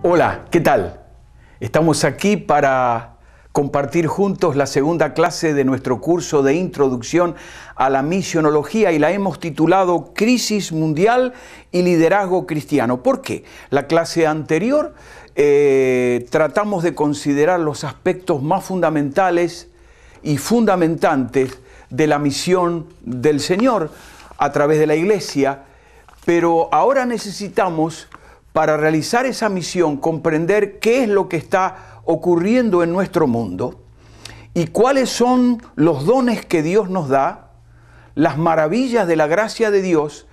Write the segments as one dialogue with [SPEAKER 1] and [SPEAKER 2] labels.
[SPEAKER 1] Hola, ¿qué tal? Estamos aquí para compartir juntos la segunda clase de nuestro curso de Introducción a la Misionología y la hemos titulado Crisis Mundial y Liderazgo Cristiano. ¿Por qué? La clase anterior tratamos de considerar los aspectos más fundamentales y fundamentantes de la misión del Señor a través de la Iglesia, pero ahora necesitamos, para realizar esa misión, comprender qué es lo que está ocurriendo en nuestro mundo y cuáles son los dones que Dios nos da, las maravillas de la gracia de Dios,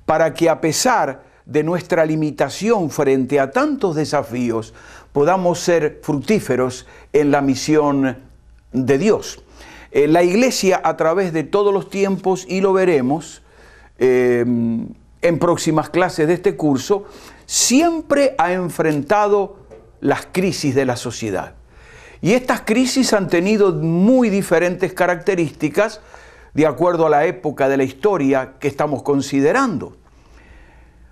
[SPEAKER 1] para que a pesar de nuestra limitación frente a tantos desafíos, podamos ser fructíferos en la misión de Dios. La Iglesia, a través de todos los tiempos, y lo veremos en próximas clases de este curso, siempre ha enfrentado las crisis de la sociedad. Y estas crisis han tenido muy diferentes características de acuerdo a la época de la historia que estamos considerando.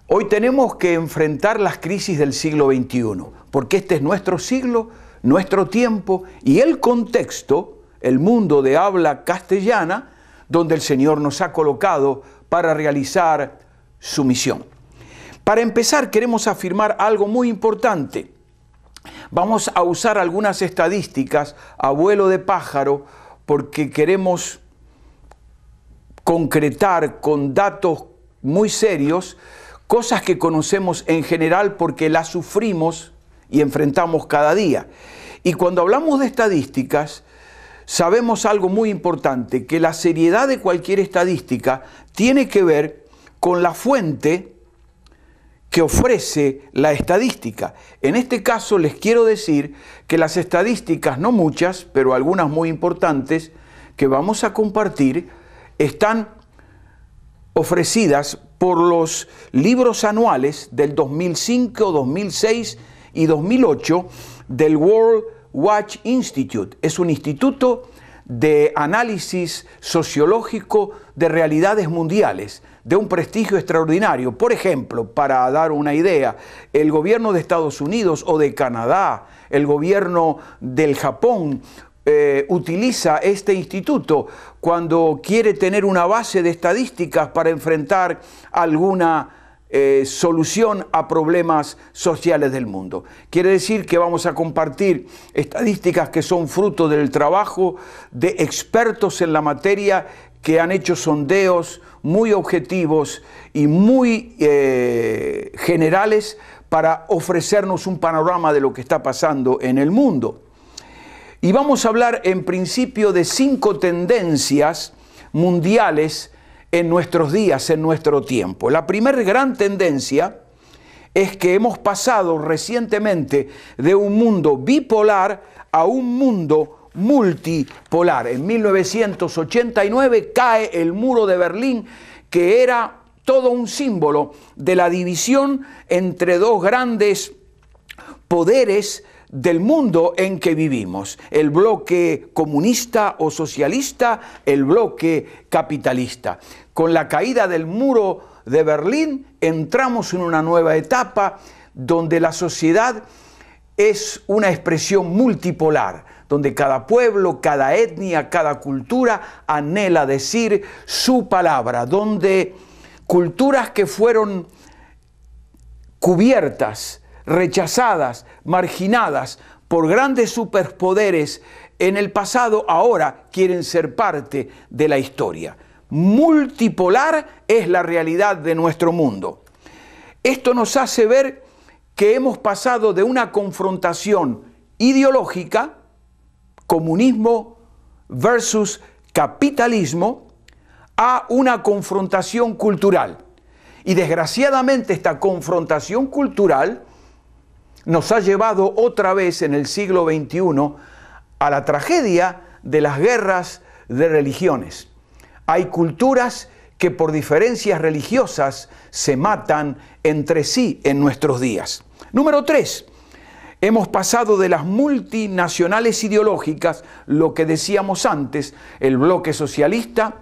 [SPEAKER 1] Hoy tenemos que enfrentar las crisis del siglo XXI, porque este es nuestro siglo, nuestro tiempo y el contexto, el mundo de habla castellana, donde el Señor nos ha colocado para realizar su misión. Para empezar, queremos afirmar algo muy importante. Vamos a usar algunas estadísticas a vuelo de pájaro porque queremos concretar con datos muy serios cosas que conocemos en general porque las sufrimos y enfrentamos cada día. Y cuando hablamos de estadísticas, sabemos algo muy importante, que la seriedad de cualquier estadística tiene que ver con la fuente que ofrece la estadística. En este caso les quiero decir que las estadísticas, no muchas, pero algunas muy importantes, que vamos a compartir, están ofrecidas por los libros anuales del 2005, 2006 y 2008 del World Watch Institute. Es un instituto de análisis sociológico de realidades mundiales, de un prestigio extraordinario. Por ejemplo, para dar una idea, el gobierno de Estados Unidos o de Canadá, el gobierno del Japón, utiliza este instituto cuando quiere tener una base de estadísticas para enfrentar alguna solución a problemas sociales del mundo. Quiere decir que vamos a compartir estadísticas que son fruto del trabajo de expertos en la materia que han hecho sondeos muy objetivos y muy generales para ofrecernos un panorama de lo que está pasando en el mundo. Y vamos a hablar en principio de 5 tendencias mundiales en nuestros días, en nuestro tiempo. La primera gran tendencia es que hemos pasado recientemente de un mundo bipolar a un mundo multipolar. En 1989 cae el muro de Berlín, que era todo un símbolo de la división entre dos grandes poderes del mundo en que vivimos, el bloque comunista o socialista, el bloque capitalista. Con la caída del muro de Berlín entramos en una nueva etapa donde la sociedad es una expresión multipolar, donde cada pueblo, cada etnia, cada cultura anhela decir su palabra, donde culturas que fueron cubiertas, rechazadas, marginadas por grandes superpoderes en el pasado, ahora quieren ser parte de la historia. Multipolar es la realidad de nuestro mundo. Esto nos hace ver que hemos pasado de una confrontación ideológica, comunismo versus capitalismo, a una confrontación cultural. Y desgraciadamente esta confrontación cultural nos ha llevado otra vez en el siglo XXI a la tragedia de las guerras de religiones. Hay culturas que por diferencias religiosas se matan entre sí en nuestros días. Número 3. Hemos pasado de las multinacionales ideológicas, lo que decíamos antes, el bloque socialista,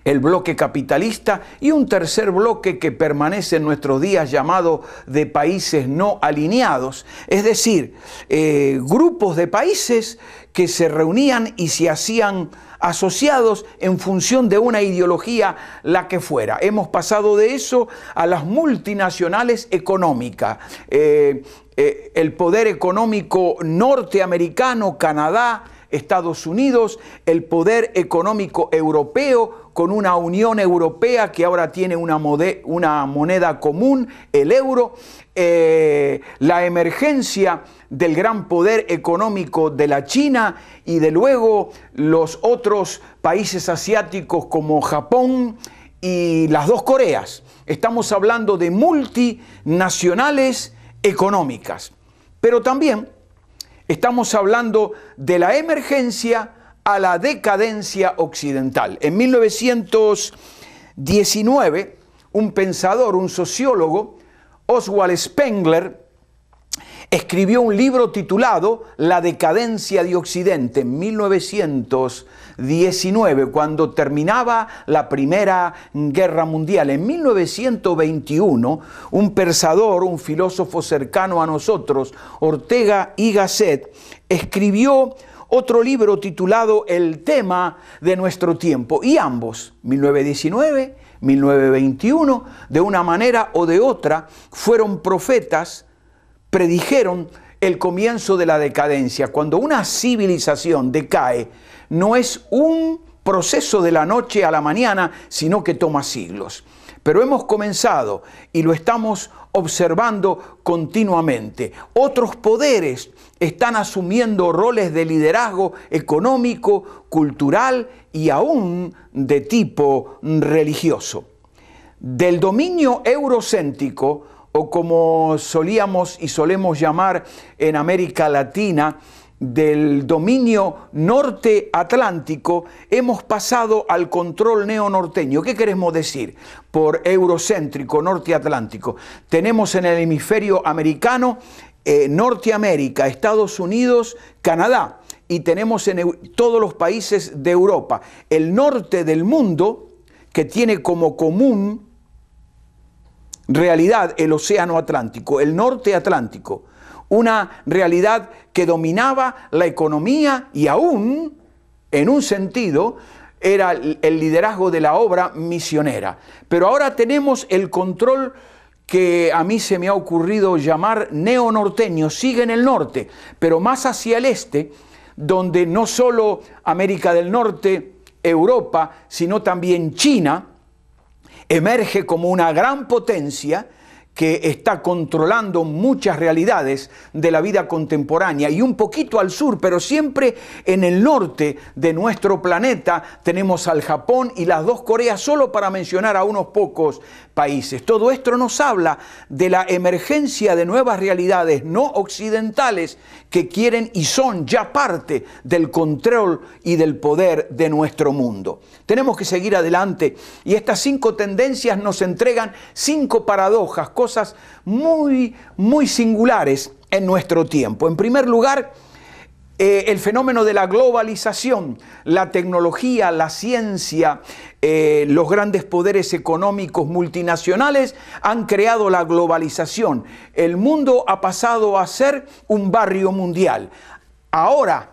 [SPEAKER 1] el bloque capitalista, y un tercer bloque que permanece en nuestros días llamado de países no alineados, es decir, grupos de países que se reunían y se hacían asociados en función de una ideología, la que fuera. Hemos pasado de eso a las multinacionales económicas. El poder económico norteamericano, Canadá, Estados Unidos, el poder económico europeo, con una Unión Europea que ahora tiene una moneda común, el euro, la emergencia del gran poder económico de la China y de luego los otros países asiáticos como Japón y las dos Coreas. Estamos hablando de multinacionales económicas, pero también estamos hablando de la emergencia a la decadencia occidental. En 1919, un pensador, un sociólogo, Oswald Spengler, escribió un libro titulado La decadencia de Occidente en 1919, cuando terminaba la Primera Guerra Mundial. En 1921, un pensador, un filósofo cercano a nosotros, Ortega y Gasset, escribió otro libro titulado El tema de nuestro tiempo. Y ambos, 1919, 1921, de una manera o de otra, fueron profetas, predijeron el comienzo de la decadencia. Cuando una civilización decae, no es un proceso de la noche a la mañana, sino que toma siglos. Pero hemos comenzado y lo estamos observando continuamente. Otros poderes están asumiendo roles de liderazgo económico, cultural y aún de tipo religioso. Del dominio eurocéntrico, o como solíamos y solemos llamar en América Latina, del dominio norte-atlántico, hemos pasado al control neonorteño. ¿Qué queremos decir por eurocéntrico, norte-atlántico? Tenemos en el hemisferio americano Norteamérica, Estados Unidos, Canadá, y tenemos en todos los países de Europa. El norte del mundo, que tiene como común realidad el océano Atlántico, el norte atlántico, una realidad que dominaba la economía y aún, en un sentido, era el liderazgo de la obra misionera. Pero ahora tenemos el control que a mí se me ha ocurrido llamar neonorteño. Sigue en el norte, pero más hacia el este, donde no solo América del Norte, Europa, sino también China, emerge como una gran potencia que está controlando muchas realidades de la vida contemporánea, y un poquito al sur, pero siempre en el norte de nuestro planeta, tenemos al Japón y las dos Coreas, solo para mencionar a unos pocos países. Todo esto nos habla de la emergencia de nuevas realidades no occidentales que quieren y son ya parte del control y del poder de nuestro mundo. Tenemos que seguir adelante, y estas 5 tendencias nos entregan 5 paradojas, cosas muy singulares en nuestro tiempo. En primer lugar, el fenómeno de la globalización, la tecnología, la ciencia, los grandes poderes económicos multinacionales han creado la globalización. El mundo ha pasado a ser un barrio mundial. Ahora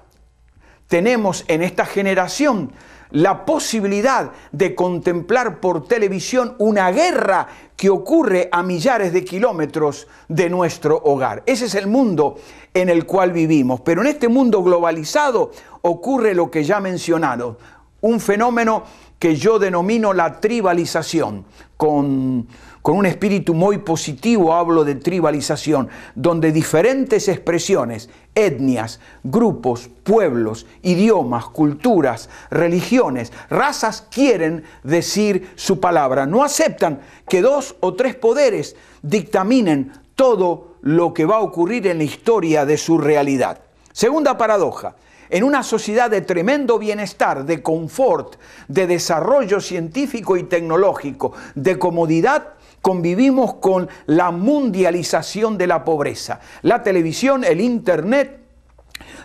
[SPEAKER 1] tenemos en esta generación la posibilidad de contemplar por televisión una guerra que ocurre a millares de kilómetros de nuestro hogar. Ese es el mundo en el cual vivimos. Pero en este mundo globalizado ocurre lo que ya mencionaron, un fenómeno que yo denomino la tribalización. Con un espíritu muy positivo hablo de tribalización, donde diferentes expresiones, etnias, grupos, pueblos, idiomas, culturas, religiones, razas quieren decir su palabra. No aceptan que 2 o 3 poderes dictaminen todo lo que va a ocurrir en la historia de su realidad. Segunda paradoja. En una sociedad de tremendo bienestar, de confort, de desarrollo científico y tecnológico, de comodidad, convivimos con la mundialización de la pobreza. La televisión, el internet,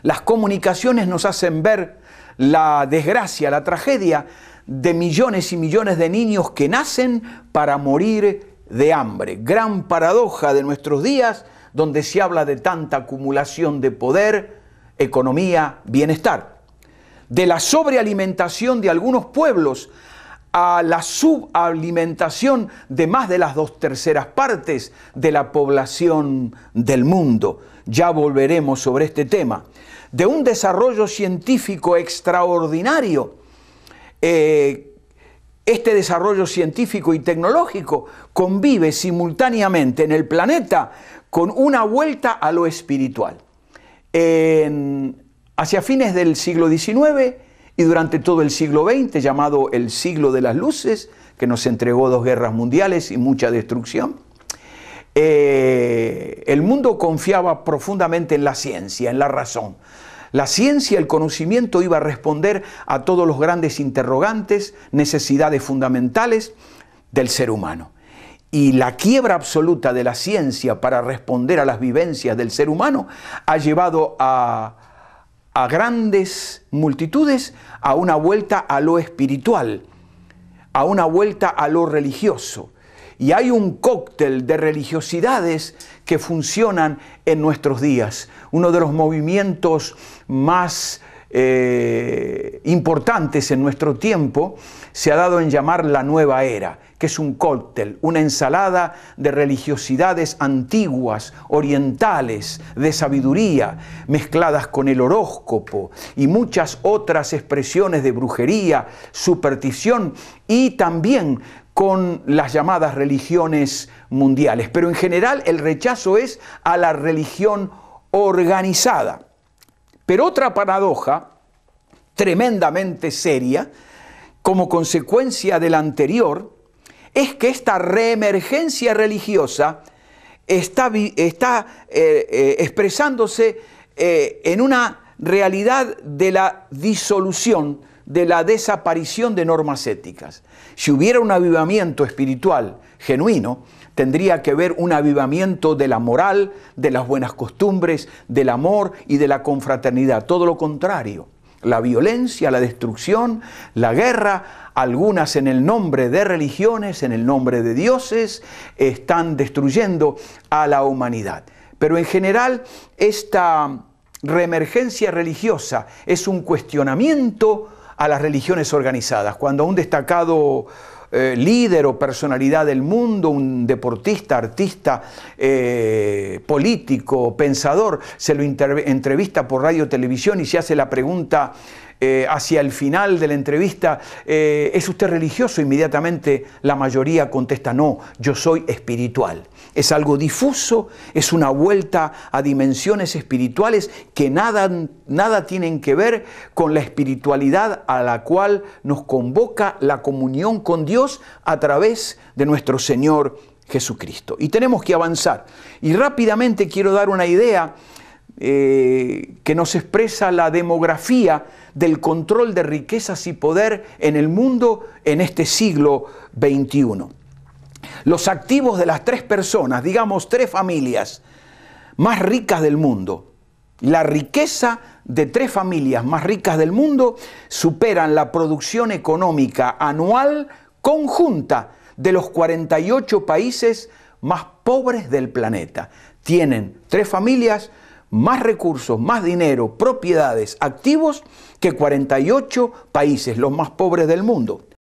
[SPEAKER 1] las comunicaciones nos hacen ver la desgracia, la tragedia de millones y millones de niños que nacen para morir de hambre. Gran paradoja de nuestros días, donde se habla de tanta acumulación de poder, economía, bienestar. De la sobrealimentación de algunos pueblos a la subalimentación de más de las 2/3 partes de la población del mundo. Ya volveremos sobre este tema. De un desarrollo científico extraordinario. Este desarrollo científico y tecnológico convive simultáneamente en el planeta con una vuelta a lo espiritual. Hacia fines del siglo XIX y durante todo el siglo XX, llamado el siglo de las luces, que nos entregó 2 guerras mundiales y mucha destrucción, el mundo confiaba profundamente en la ciencia, en la razón. La ciencia, el conocimiento iba a responder a todos los grandes interrogantes, necesidades fundamentales del ser humano. Y la quiebra absoluta de la ciencia para responder a las vivencias del ser humano ha llevado a grandes multitudes a una vuelta a lo espiritual, a una vuelta a lo religioso. Y hay un cóctel de religiosidades que funcionan en nuestros días. Uno de los movimientos más importantes en nuestro tiempo se ha dado en llamar la nueva era, que es un cóctel, una ensalada de religiosidades antiguas, orientales, de sabiduría, mezcladas con el horóscopo y muchas otras expresiones de brujería, superstición y también con las llamadas religiones mundiales. Pero en general el rechazo es a la religión organizada. Pero otra paradoja tremendamente seria, como consecuencia de la anterior, es que esta reemergencia religiosa está expresándose en una realidad de la disolución, de la desaparición de normas éticas. Si hubiera un avivamiento espiritual genuino, tendría que haber un avivamiento de la moral, de las buenas costumbres, del amor y de la confraternidad. Todo lo contrario, la violencia, la destrucción, la guerra, algunas en el nombre de religiones, en el nombre de dioses, están destruyendo a la humanidad. Pero en general, esta reemergencia religiosa es un cuestionamiento a las religiones organizadas. Cuando un destacado líder o personalidad del mundo, un deportista, artista, político, pensador, se lo entrevista por radio o televisión y se hace la pregunta hacia el final de la entrevista, ¿es usted religioso? Inmediatamente la mayoría contesta, no, yo soy espiritual. Es algo difuso, es una vuelta a dimensiones espirituales que nada tienen que ver con la espiritualidad a la cual nos convoca la comunión con Dios a través de nuestro Señor Jesucristo. Y tenemos que avanzar. Y rápidamente quiero dar una idea que nos expresa la demografía del control de riquezas y poder en el mundo en este siglo XXI. Los activos de las 3 personas, digamos 3 familias más ricas del mundo, la riqueza de 3 familias más ricas del mundo superan la producción económica anual conjunta de los 48 países más pobres del planeta. Tienen 3 familias más recursos, más dinero, propiedades, activos que 48 países, los más pobres del mundo.